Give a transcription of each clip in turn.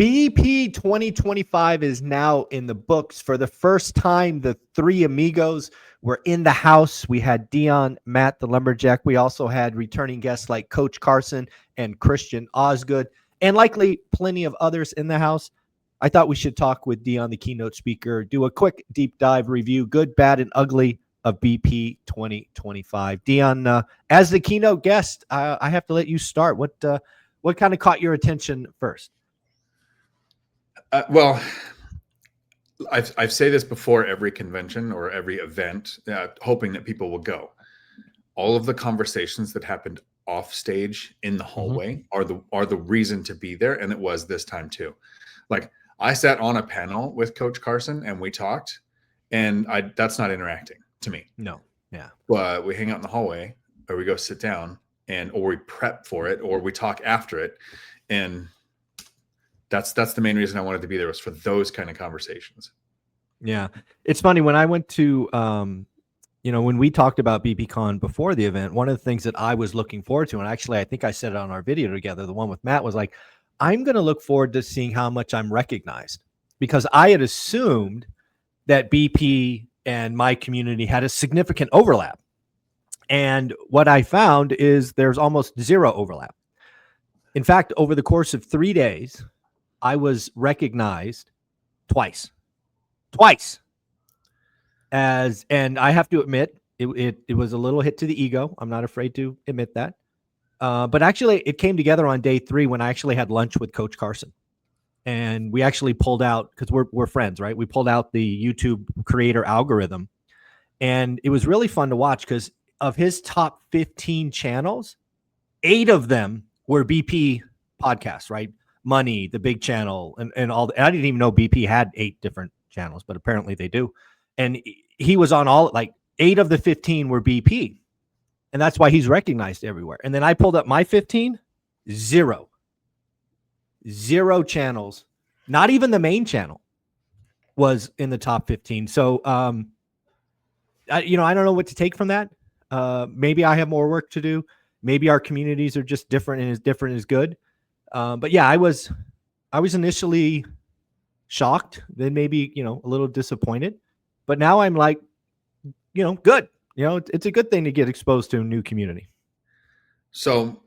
BP 2025 is now in the books. For the first time, the three amigos were in the house. We had Dion, Matt, the lumberjack. We also had returning guests like Coach Carson and Christian Osgood, and likely plenty of others in the house. I thought we should talk with Dion, the keynote speaker, do a quick deep dive review, good, bad, and ugly of BP 2025. Dion, as the keynote guest, I have to let you start. What kind of caught your attention first? Well, I've said this before every convention or every event, hoping that people will go. All of the conversations that happened off stage in the hallway are the reason to be there, and it was this time too. Like, I sat on a panel with Coach Carson and we talked, and that's not interacting to me. No, yeah. But we hang out in the hallway, or we go sit down, or we prep for it, or we talk after it, and that's the main reason I wanted to be there, was for those kind of conversations. Yeah, it's funny, when I went to when we talked about BPCon before the event, one of the things that I was looking forward to, and actually I think I said it on our video together, the one with Matt, was like, I'm going to look forward to seeing how much I'm recognized, because I had assumed that BP and my community had a significant overlap. And what I found is there's almost zero overlap. In fact, over the course of 3 days, I was recognized twice. And I have to admit, it was a little hit to the ego. I'm not afraid to admit that. But actually, it came together on day 3 when I actually had lunch with Coach Carson. And we actually pulled out, because we're friends, right? We pulled out the YouTube creator algorithm. And it was really fun to watch, because of his top 15 channels, 8 of them were BP podcasts, right? Money, the big channel, and all. I didn't even know BP had 8 different channels, but apparently they do. And he was on all, like 8 of the 15 were BP. And that's why he's recognized everywhere. And then I pulled up my 15, zero channels. Not even the main channel was in the top 15. So, I don't know what to take from that. Maybe I have more work to do. Maybe our communities are just different, and as different is good. But yeah, I was initially shocked, then maybe, a little disappointed, but now I'm like, good. It's a good thing to get exposed to a new community. So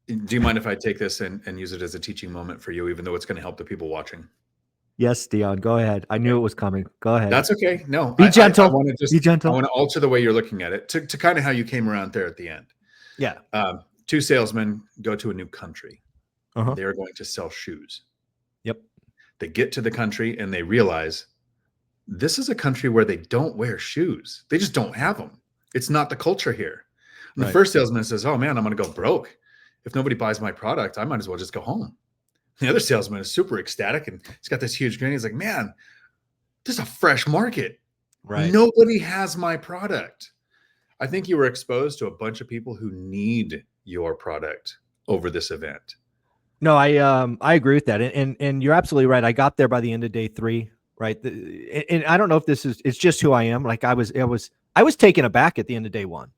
do you mind if I take this and use it as a teaching moment for you, even though it's going to help the people watching? Yes, Dion, go ahead. I knew it was coming. Go ahead. That's okay. No, be gentle. I want to be gentle. I want to alter the way you're looking at it to kind of how you came around there at the end. Yeah. 2 salesmen go to a new country. Uh-huh. They're going to sell shoes. Yep. They get to the country and they realize this is a country where they don't wear shoes. They just don't have them. It's not the culture here. And the first salesman says, oh man, I'm going to go broke. If nobody buys my product, I might as well just go home. The other salesman is super ecstatic, and he's got this huge grin. He's like, man, this is a fresh market. Right. Nobody has my product. I think you were exposed to a bunch of people who need your product over this event. No, I agree with that. And you're absolutely right. I got there by the end of day 3, right? And I don't know if it's just who I am. Like I was taken aback at the end of day 1,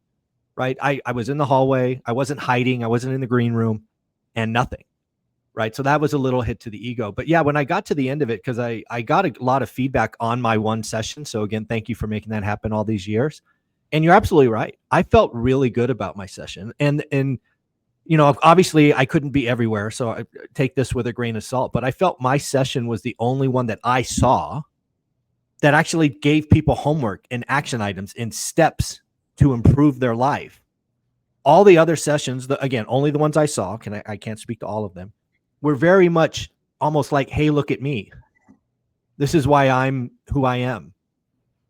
right? I was in the hallway. I wasn't hiding. I wasn't in the green room, and nothing. Right. So that was a little hit to the ego. But yeah, when I got to the end of it, because I got a lot of feedback on my one session. So again, thank you for making that happen all these years. And you're absolutely right. I felt really good about my session. And obviously I couldn't be everywhere, so I take this with a grain of salt. But I felt my session was the only one that I saw that actually gave people homework and action items and steps to improve their life. All the other sessions, again, only the ones I saw, I can't speak to all of them, were very much almost like, hey, look at me. This is why I'm who I am.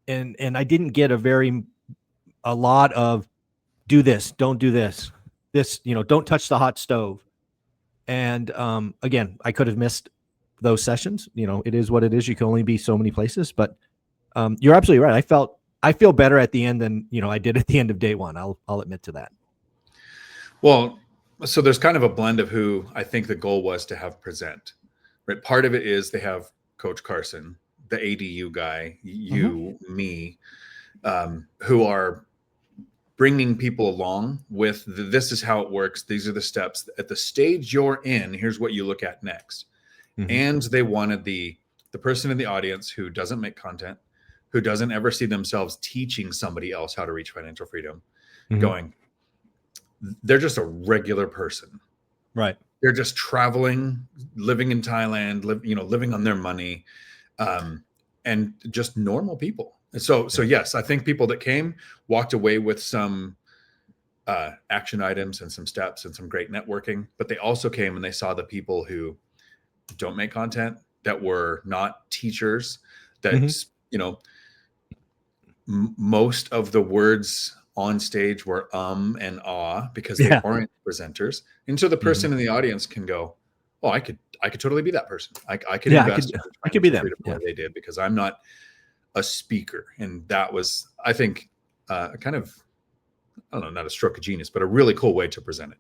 And I didn't get a lot of do this, don't do this. This, don't touch the hot stove. And again, I could have missed those sessions. It is what it is. You can only be so many places, but you're absolutely right. I feel better at the end than, I did at the end of day 1. I'll admit to that. Well, so there's kind of a blend of who I think the goal was to have present, right? Part of it is they have Coach Carson, the ADU guy, you, me, who are bringing people along with this is how it works. These are the steps. At the stage you're in, here's what you look at next. Mhm. And they wanted the person in the audience who doesn't make content, who doesn't ever see themselves teaching somebody else how to reach financial freedom, Mhm. going, they're just a regular person. Right. They're just traveling, living in Thailand, living on their money, and just normal people. And so yes, I think people that came walked away with some action items and some steps and some great networking, but they also came and they saw the people who don't make content, that were not teachers, that most of the words on stage were and ah, because they aren't presenters. And so the person in the audience can go, oh, I could totally be that person. I could invest I could be them. The way they did, because I'm not a speaker. And that was, I think, kind of, I don't know, not a stroke of genius, but a really cool way to present it.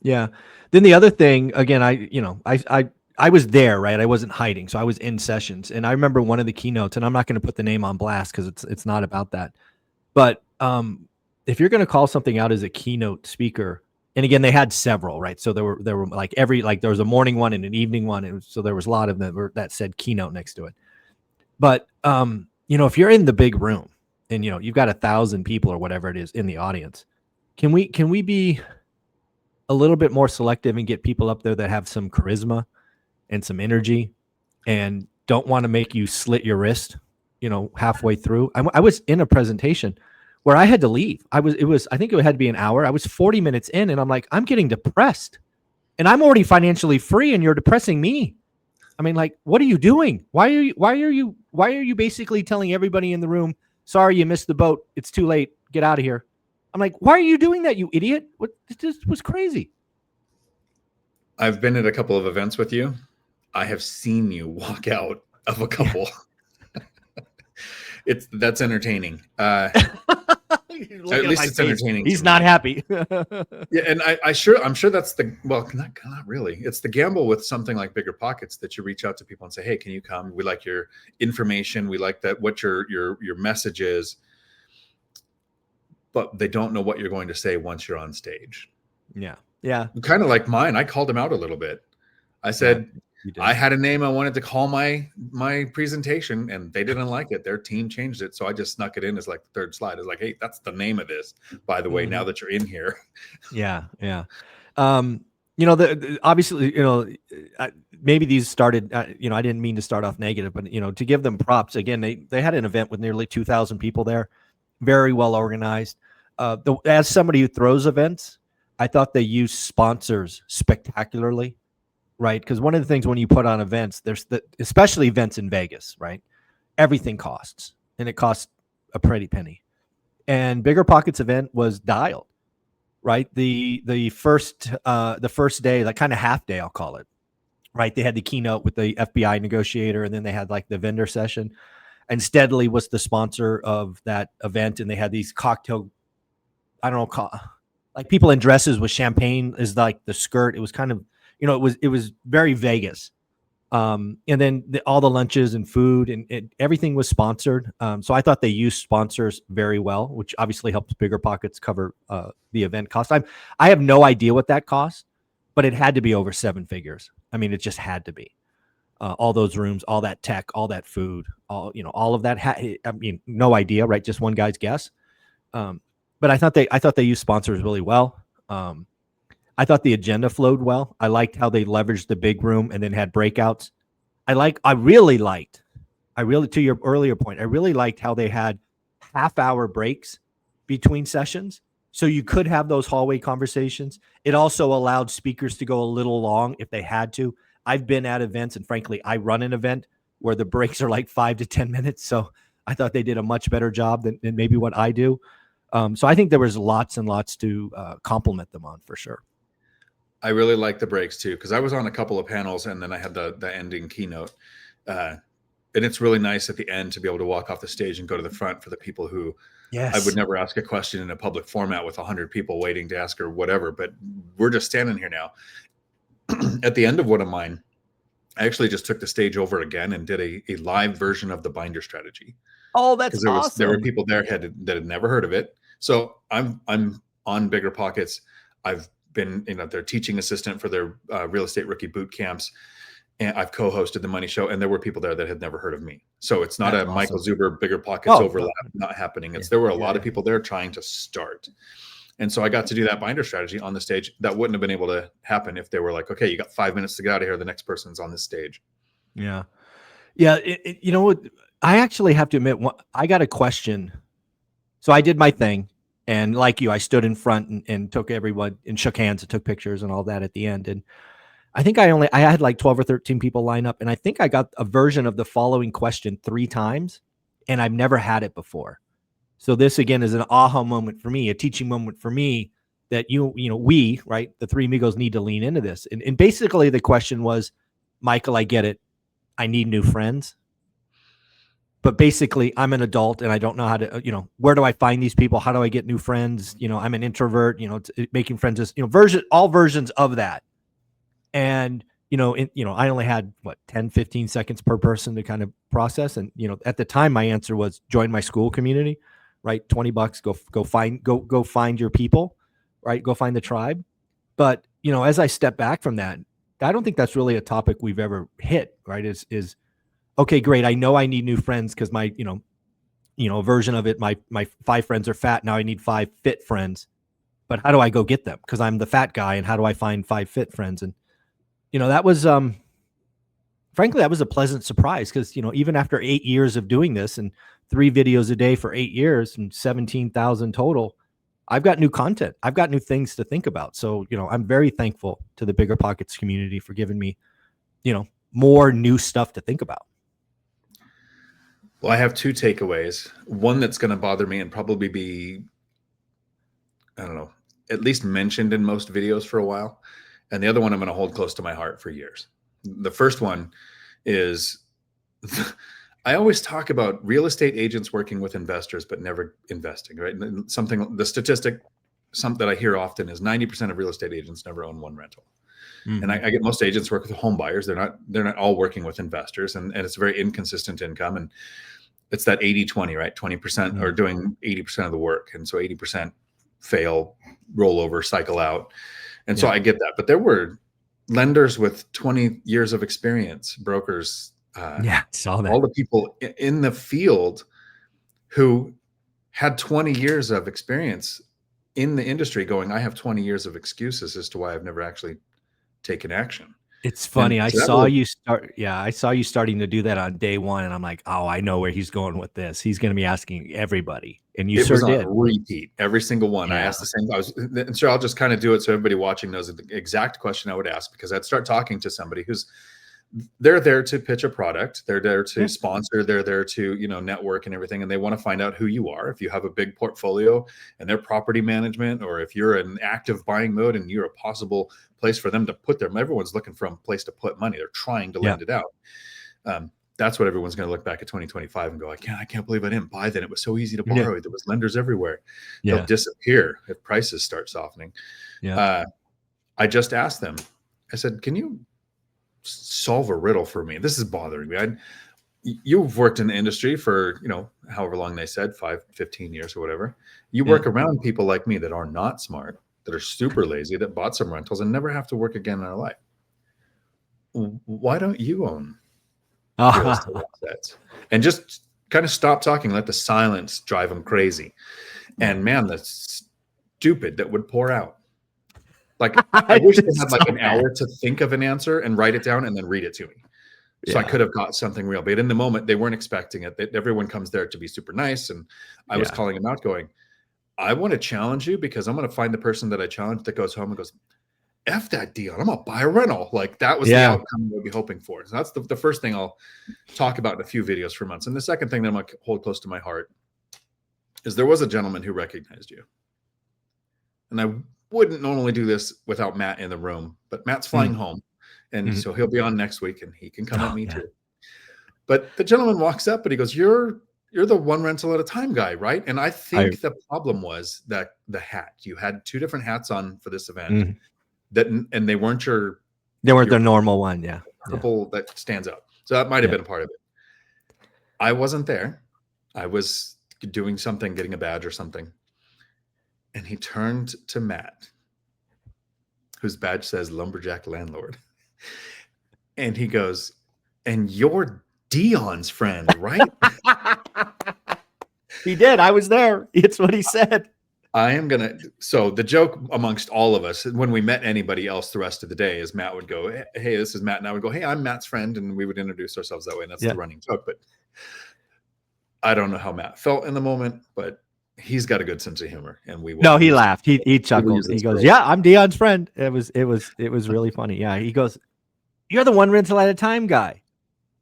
Yeah. Then the other thing, again, I was there, right? I wasn't hiding. So I was in sessions, and I remember one of the keynotes, and I'm not going to put the name on blast because it's not about that. But if you're going to call something out as a keynote speaker, and again, they had several, right? So there were like there was a morning one and an evening one. So there was a lot of them that said keynote next to it. But, if you're in the big room and, you've got 1,000 people or whatever it is in the audience, can we be a little bit more selective and get people up there that have some charisma and some energy and don't want to make you slit your wrist, halfway through? I was in a presentation where I had to leave. I think it had to be an hour. I was 40 minutes in, and I'm like, I'm getting depressed, and I'm already financially free, and you're depressing me. I mean, like, what are you doing? Why are you basically telling everybody in the room, sorry, you missed the boat. It's too late. Get out of here. I'm like, why are you doing that, you idiot? What? This was crazy. I've been at a couple of events with you. I have seen you walk out of a couple. Yeah. That's entertaining. At least it's entertaining. He's not happy. Yeah, and I'm sure that's not really. It's the gamble with something like Bigger Pockets, that you reach out to people and say, hey, can you come? We like your information. We like that, what your message is. But they don't know what you're going to say once you're on stage. Yeah. Yeah. Kind of like mine. I called him out a little bit. I said, I had a name I wanted to call my presentation, and they didn't like it. Their team changed it. So I just snuck it in as like the third slide. It's like, hey, that's the name of this, by the way, now that you're in here. Yeah. Yeah. Obviously, maybe these started, I didn't mean to start off negative, but, to give them props again, they had an event with nearly 2,000 people there, very well organized. As somebody who throws events, I thought they used sponsors spectacularly, right? Because one of the things when you put on events, especially events in Vegas, right? Everything costs, and it costs a pretty penny. And Bigger Pockets event was dialed, right? The first day, like kind of half day, I'll call it, right? They had the keynote with the FBI negotiator, and then they had like the vendor session. And Steadily was the sponsor of that event, and they had these cocktail, I don't know, like people in dresses with champagne is like the skirt. It was kind of, it was very Vegas. And then all the lunches and food and everything was sponsored. So I thought they used sponsors very well, which obviously helps Bigger Pockets cover the event cost. I have no idea what that cost, but it had to be over 7 figures. I mean, it just had to be. All those rooms, all that tech, all that food, all of that. I mean, no idea, right? Just one guy's guess. But I thought they used sponsors really well. I thought the agenda flowed well. I liked how they leveraged the big room and then had breakouts. To your earlier point, I really liked how they had half-hour breaks between sessions. So you could have those hallway conversations. It also allowed speakers to go a little long if they had to. I've been at events, and frankly, I run an event where the breaks are like 5 to 10 minutes. So I thought they did a much better job than maybe what I do. So I think there was lots and lots to compliment them on, for sure. I really like the breaks too, because I was on a couple of panels, and then I had the ending keynote. And it's really nice at the end to be able to walk off the stage and go to the front for the people who I would never ask a question in a public format with 100 people waiting to ask or whatever, but we're just standing here now. At the end of one of mine, I actually just took the stage over again and did a live version of the binder strategy. Oh, that's awesome. There were people there that had never heard of it. So I'm on Bigger Pockets. I've been, their teaching assistant for their real estate rookie boot camps. And I've co-hosted the Money Show, and there were people there that had never heard of me. So it's not That's a awesome. Michael Zuber, Bigger Pockets overlap not happening. There were a lot of people there trying to start. And so I got to do that binder strategy on the stage. That wouldn't have been able to happen if they were like, okay, you got 5 minutes to get out of here. The next person's on this stage. Yeah. Yeah. You know what? I actually have to admit, I got a question. So I did my thing. And like you, I stood in front and took everyone and shook hands and took pictures and all that at the end. And I think I had like 12 or 13 people line up. And I think I got a version of the following question 3 times. And I've never had it before. So this again is an aha moment for me, a teaching moment for me that we, right, the 3 amigos need to lean into this. And basically the question was, Michael, I get it. I need new friends. But basically I'm an adult and I don't know how to, where do I find these people? How do I get new friends? I'm an introvert, making friends is, all versions of that. And, I only had 10, 15 seconds per person to kind of process. And, at the time my answer was join my school community, right? $20, go find your people, right? Go find the tribe. But, as I step back from that, I don't think that's really a topic we've ever hit, right? Is okay, great. I know I need new friends because my, a version of it, my 5 friends are fat. Now I need 5 fit friends, but how do I go get them? Because I'm the fat guy. And how do I find 5 fit friends? And, that was, frankly, that was a pleasant surprise because, even after 8 years of doing this and 3 videos a day for 8 years and 17,000 total, I've got new content. I've got new things to think about. So, I'm very thankful to the Bigger Pockets community for giving me, more new stuff to think about. Well, I have 2 takeaways. One that's going to bother me and probably be, I don't know, at least mentioned in most videos for a while. And the other one I'm going to hold close to my heart for years. The first one is I always talk about real estate agents working with investors, but never investing, right? The statistic that I hear often is 90% of real estate agents never own one rental. Mm-hmm. And I get most agents work with home buyers. They're not all working with investors, and it's a very inconsistent income. And it's that 80-20, right? 20% are doing 80% of the work. And so 80% fail, roll over, cycle out. And so I get that. But there were lenders with 20 years of experience, brokers, saw that. all the people in the field who had 20 years of experience in the industry going, I have 20 years of excuses as to why I've never actually taken action. It's funny. I saw you starting to do that on day 1. And I'm like, oh, I know where he's going with this. He's going to be asking everybody. And you sure did. Repeat every single one. Yeah. I asked the same. And so I'll just kind of do it so everybody watching knows the exact question I would ask, because I'd start talking to somebody they're there to pitch a product. They're there to sponsor. They're there to, network and everything. And they want to find out who you are. If you have a big portfolio and their property management, or if you're in active buying mode and you're a possible place for them to put everyone's looking for a place to put money. They're trying to lend it out. That's what everyone's going to look back at 2025 and go, I can't believe I didn't buy then. It was so easy to borrow. There was lenders everywhere. They'll disappear if prices start softening. I just asked them, I said, can you solve a riddle for me? This is bothering me. You've worked in the industry for, however long they said, 5, 15 years or whatever. You work around people like me that are not smart, that are super lazy, that bought some rentals and never have to work again in their life. Why don't you own real estate assets? And just kind of stop talking, let the silence drive them crazy. And man, that's stupid that would pour out. Like, I wish they had like an hour to think of an answer and write it down and then read it to me. So I could have got something real. But in the moment, they weren't expecting it. Everyone comes there to be super nice. And I was calling them out going, I want to challenge you, because I'm going to find the person that I challenged that goes home and goes, F that Dion, I'm going to buy a rental. Like, that was the outcome we'll be hoping for. So that's the first thing I'll talk about in a few videos for months. And the second thing that I'm going to hold close to my heart is there was a gentleman who recognized you. And I wouldn't normally do this without Matt in the room, but Matt's flying home. And so he'll be on next week and he can come at me too. But the gentleman walks up and he goes, you're the one rental at a time guy, right? And I think the problem was that the hat, you had 2 different hats on for this event and they weren't their normal one. Yeah. Purple that stands out. So that might've been a part of it. I wasn't there. I was doing something, getting a badge or something. And he turned to Matt, whose badge says lumberjack landlord. And he goes, and you're Dion's friend, right? He did. I was there. It's what he said. So the joke amongst all of us when we met anybody else the rest of the day is Matt would go, hey, this is Matt. And I would go, hey, I'm Matt's friend. And we would introduce ourselves that way. And that's the running joke. But I don't know how Matt felt in the moment, but he's got a good sense of humor. And he laughed. He chuckled. He goes, yeah, I'm Dion's friend. It was really funny. Yeah. He goes, you're the one rental at a time guy.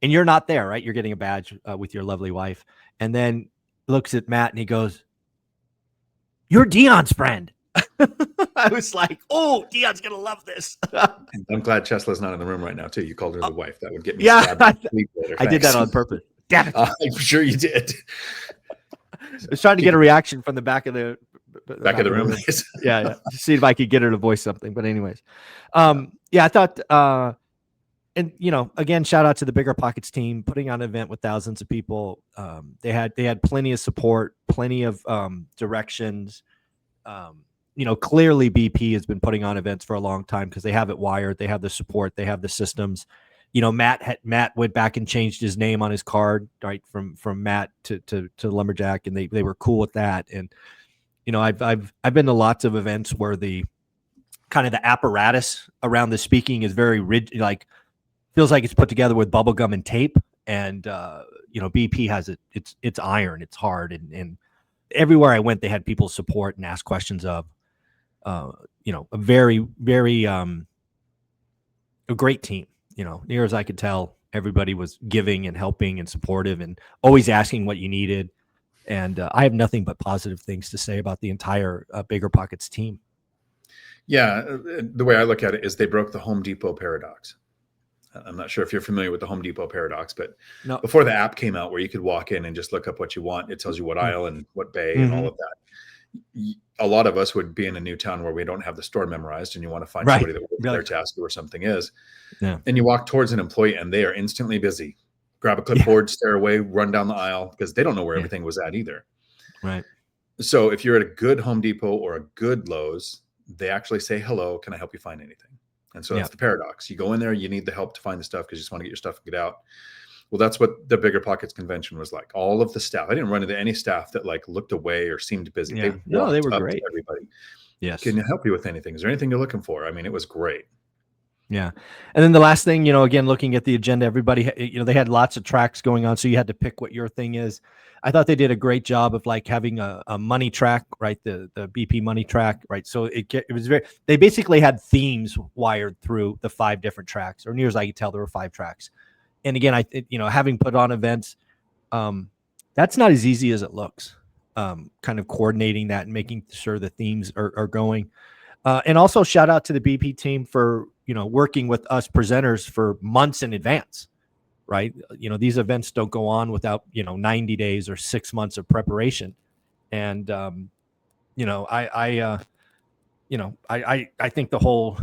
And you're not there, right? You're getting a badge with your lovely wife. And then looks at Matt and he goes, you're Dion's friend. I was like, oh, Dion's going to love this. I'm glad Chesla's not in the room right now, too. You called her the wife. That would get me stabbed. I did that on purpose. Damn it. I'm sure you did. I was trying to get a reaction from the back of the room. yeah. To see if I could get her to voice something. But anyways, I thought, and again, shout out to the Bigger Pockets team putting on an event with thousands of people. They had plenty of support, plenty of directions. Clearly BP has been putting on events for a long time because they have it wired, they have the support, they have the systems. Matt went back and changed his name on his card, right, from Matt to Lumberjack, and they were cool with that. And I've been to lots of events where the kind of the apparatus around the speaking is very rigid, like feels like it's put together with bubble gum and tape. And BP has it's iron, it's hard, and everywhere I went, they had people support and ask questions of. A very, very a great team. Near as I could tell, everybody was giving and helping and supportive and always asking what you needed. And I have nothing but positive things to say about the entire Bigger Pockets team. Yeah, the way I look at it is they broke the Home Depot paradox. I'm not sure if you're familiar with the Home Depot paradox, but before the app came out where you could walk in and just look up what you want, it tells you what aisle and what bay and all of that. A lot of us would be in a new town where we don't have the store memorized and you want to find somebody that works there to ask you where something is. Yeah. And you walk towards an employee and they are instantly busy. Grab a clipboard, stare away, run down the aisle because they don't know where everything was at either. Right. So if you're at a good Home Depot or a good Lowe's, they actually say, hello, can I help you find anything? And so that's the paradox. You go in there, you need the help to find the stuff because you just want to get your stuff and get out. Well, that's what the Bigger Pockets convention was like. All of the staff. I didn't run into any staff that like looked away or seemed busy. Yeah. They were great. Everybody. Yes. Can you help you with anything? Is there anything you're looking for? I mean, it was great. Yeah. And then the last thing, again, looking at the agenda, everybody, they had lots of tracks going on. So you had to pick what your thing is. I thought they did a great job of like having a money track, right? The BP money track, right? So it was they basically had themes wired through the 5 different tracks, or near as I could tell, there were 5 tracks. And again, having put on events, that's not as easy as it looks. Kind of coordinating that and making sure the themes are going. And also shout out to the BP team for, working with us presenters for months in advance, right? These events don't go on without, 90 days or 6 months of preparation. And, I think the whole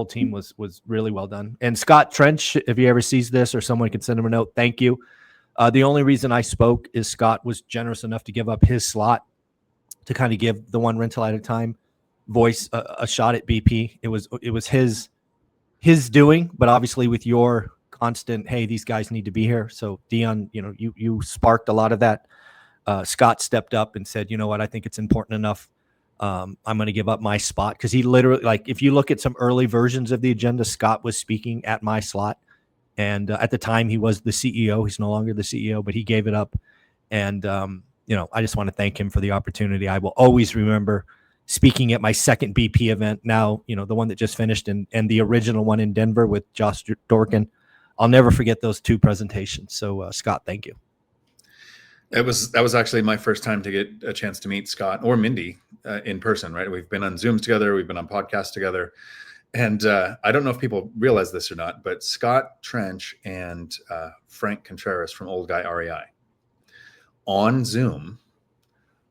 team was really well done. And Scott Trench, if he ever sees this or someone can send him a note, thank you. The only reason I spoke is Scott was generous enough to give up his slot to kind of give the one rental at a time voice a shot at BP. It was his doing, but obviously with your constant, hey, these guys need to be here. So Dion, you sparked a lot of that. Scott stepped up and said, you know what, I think it's important enough. I'm going to give up my spot because he literally, like, if you look at some early versions of the agenda, Scott was speaking at my slot. And at the time he was the CEO. He's no longer the CEO, but he gave it up. And, I just want to thank him for the opportunity. I will always remember speaking at my second BP event now, the one that just finished and the original one in Denver with Josh Dorkin. I'll never forget those 2 presentations. So Scott, thank you. That was actually my first time to get a chance to meet Scott or Mindy in person, right? We've been on Zooms together. We've been on podcasts together. And I don't know if people realize this or not, but Scott Trench and Frank Contreras from Old Guy REI on Zoom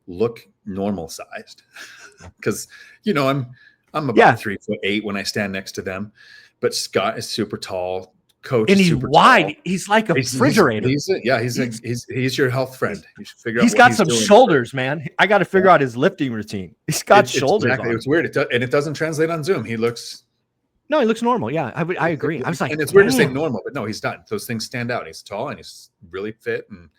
look normal sized because, I'm about 3'8" when I stand next to them, but Scott is super tall, coach. And is he's super wide. tall. He's like a refrigerator. He's your health friend. You should figure out. He's what got he's some doing. shoulders, man. I got to figure out his lifting routine. He's got shoulders. Exactly. On It's weird. It doesn't translate on Zoom. He looks. No, he looks normal. Yeah, I agree. I was like, and it's weird to say damn. normal, but no, he's not. Those things stand out. He's tall and he's really fit. And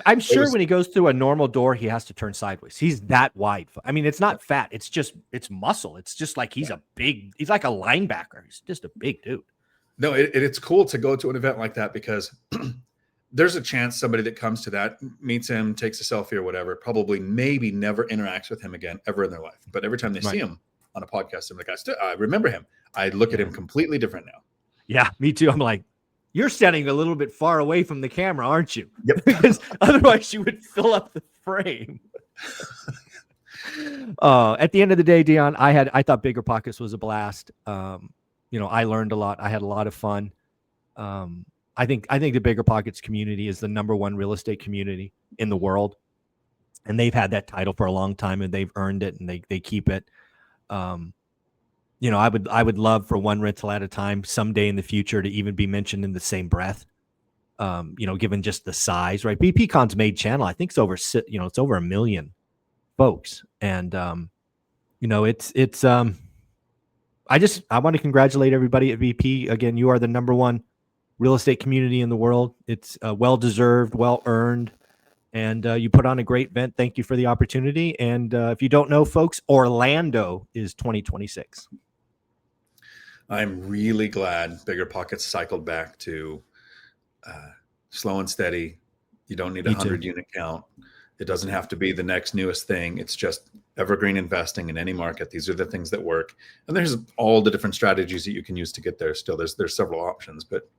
I'm sure when he goes through a normal door, he has to turn sideways. He's that wide. I mean, it's not fat. It's muscle. It's just like he's like a linebacker. He's just a big dude. No, it's cool to go to an event like that because there's a chance somebody that comes to that, meets him, takes a selfie or whatever, probably maybe never interacts with him again ever in their life. But every time they see him on a podcast, I'm like, I remember him. I look at him completely different now. Yeah, me too. I'm like, you're standing a little bit far away from the camera, aren't you? Yep. Because otherwise you would fill up the frame. At the end of the day, Dion, I thought Bigger Pockets was a blast. I learned a lot. I had a lot of fun. I think the Bigger Pockets community is the #1 real estate community in the world. And they've had that title for a long time and they've earned it and they keep it. I would love for one rental at a time someday in the future to even be mentioned in the same breath. Given just the size, right? BP Con's made channel, I think it's over 1 million folks. And, I want to congratulate everybody at VP. Again, you are the #1 real estate community in the world. It's well-deserved, well-earned. And you put on a great event. Thank you for the opportunity. And if you don't know, folks, Orlando is 2026. I'm really glad Bigger Pockets cycled back to slow and steady. You don't need a 100-unit count. It doesn't have to be the next newest thing. It's just evergreen investing in any market. These are the things that work. And there's all the different strategies that you can use to get there still. There's several options, but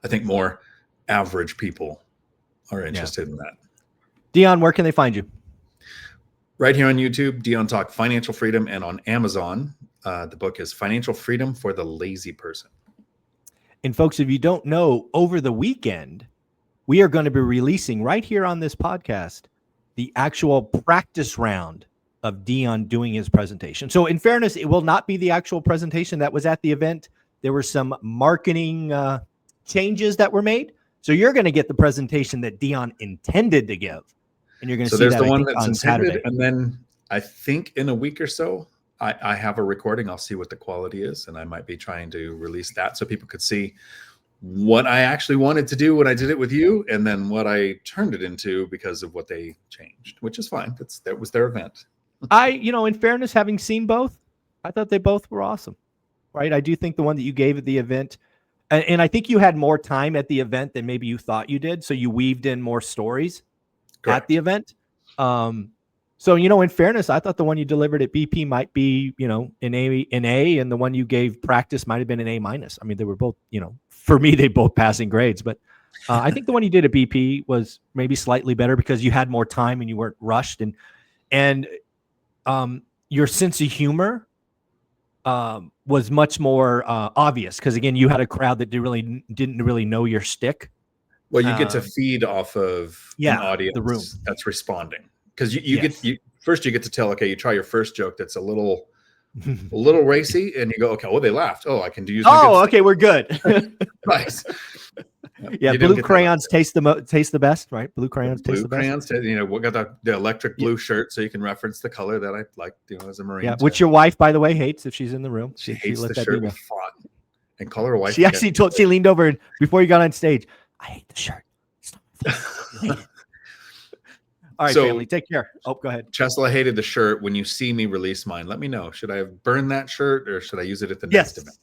I think more average people are interested in that. Dion, where can they find you? Right here on YouTube, Dion Talk Financial Freedom, and on Amazon, the book is Financial Freedom for the Lazy Person. And folks, if you don't know, over the weekend, we are going to be releasing right here on this podcast the actual practice round of Dion doing his presentation. So in fairness, it will not be the actual presentation that was at the event. There were some marketing changes that were made. So you're going to get the presentation that Dion intended to give. And you're going to see there's that the one that's on intended, Saturday. And then I think in a week or so, I have a recording. I'll see what the quality is. And I might be trying to release that so people could see what I actually wanted to do when I did it with you, and then what I turned it into because of what they changed, which is fine. That was their event. In fairness, having seen both, I thought they both were awesome, right? I do think the one that you gave at the event, and I think you had more time at the event than maybe you thought you did. So you weaved in more stories at the event. So, in fairness, I thought the one you delivered at BP might be, an A, and the one you gave practice might have been an A-. I mean, they were both, for me, they both passing grades, but I think the one you did at BP was maybe slightly better because you had more time and you weren't rushed, and your sense of humor was much more obvious because, again, you had a crowd that didn't really know your shtick. Well, you get to feed off of an audience the room that's responding. Because you get to tell, okay, you try your first joke that's a little racy, and you go, okay, well, they laughed. Oh, I can do use. Okay, we're good. Nice. Yeah, blue crayons taste the best, right? Blue crayons taste the best. Blue crayons, we got the electric blue shirt, so you can reference the color that I like, as a Marine. Yeah, which your wife, by the way, hates if she's in the room. She hates the shirt with font. And call her wife. She actually she leaned over and before you got on stage, I hate the shirt. All right, family, take care. Oh, go ahead. Chesla hated the shirt. When you see me release mine, let me know. Should I have burned that shirt or should I use it at the next event?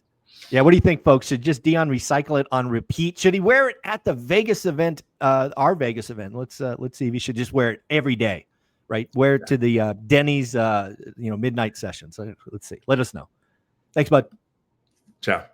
Yeah, what do you think, folks? Should just Dion recycle it on repeat? Should he wear it at the Vegas event, our Vegas event? Let's see if he should just wear it every day, right? Wear it to the Denny's midnight session. So let's see. Let us know. Thanks, bud. Ciao.